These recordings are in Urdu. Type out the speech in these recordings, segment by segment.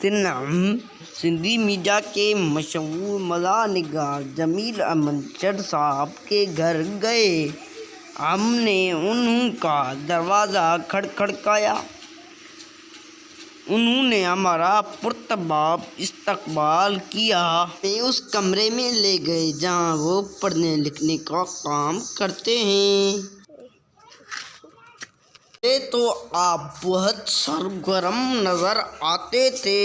دن ہم سندھی میڈیا کے مشہور مزاح نگار جمیل احمد چڑ صاحب کے گھر گئے۔ ہم نے انہوں کا دروازہ کھٹکھٹایا۔ انہوں نے ہمارا پرتپاک استقبال کیا۔ ہمیں اس کمرے میں لے گئے جہاں وہ پڑھنے لکھنے کا کام کرتے ہیں۔ پہلے تو آپ بہت سرگرم نظر آتے تھے،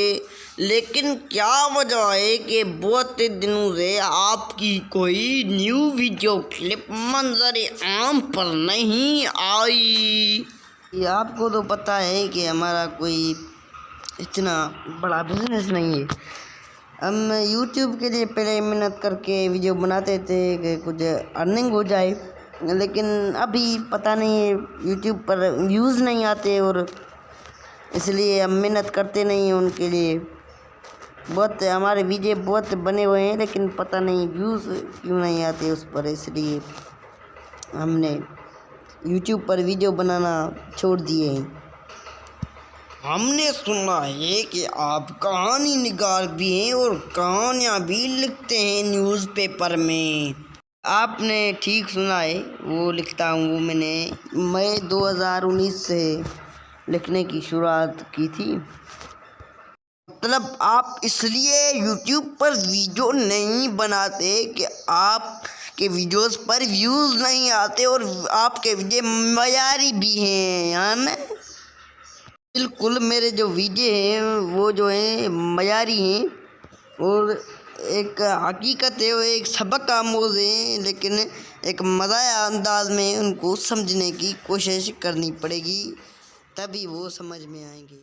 لیکن کیا وجہ ہے کہ بہت دنوں سے آپ کی کوئی نیو ویڈیو کلپ منظر عام پر نہیں آئی؟ آپ کو تو پتہ ہے کہ ہمارا کوئی اتنا بڑا بزنس نہیں ہے۔ ہم یوٹیوب کے لیے پہلے محنت کر کے ویڈیو بناتے تھے کہ کچھ ارننگ ہو جائے، لیکن ابھی پتہ نہیں یوٹیوب پر ویوز نہیں آتے، اور اس لیے ہم محنت کرتے نہیں ہیں ان کے لیے۔ بہت ہمارے ویڈیو بہت بنے ہوئے ہیں، لیکن پتہ نہیں ویوز کیوں نہیں آتے اس پر، اس لیے ہم نے یوٹیوب پر ویڈیو بنانا چھوڑ دیے ہیں۔ ہم نے سنا ہے کہ آپ کہانی نگار بھی ہیں اور کہانیاں بھی لکھتے ہیں نیوز پیپر میں۔ آپ نے ٹھیک سنا ہے، وہ لکھتا ہوں۔ وہ میں نے مئی 2019 سے لکھنے کی شروعات کی تھی۔ مطلب آپ اس لیے یوٹیوب پر ویڈیو نہیں بناتے کہ آپ کے ویڈیوز پر ویوز نہیں آتے، اور آپ کے ویڈیو معیاری بھی ہیں، ہے نا؟ بالکل، میرے جو ویڈیو ہیں وہ جو ہیں معیاری ہیں، اور ایک حقیقت ہے، وہ ایک سبق آموز ہیں، لیکن ایک مزاحیہ انداز میں ان کو سمجھنے کی کوشش کرنی پڑے گی، تبھی وہ سمجھ میں آئیں گے۔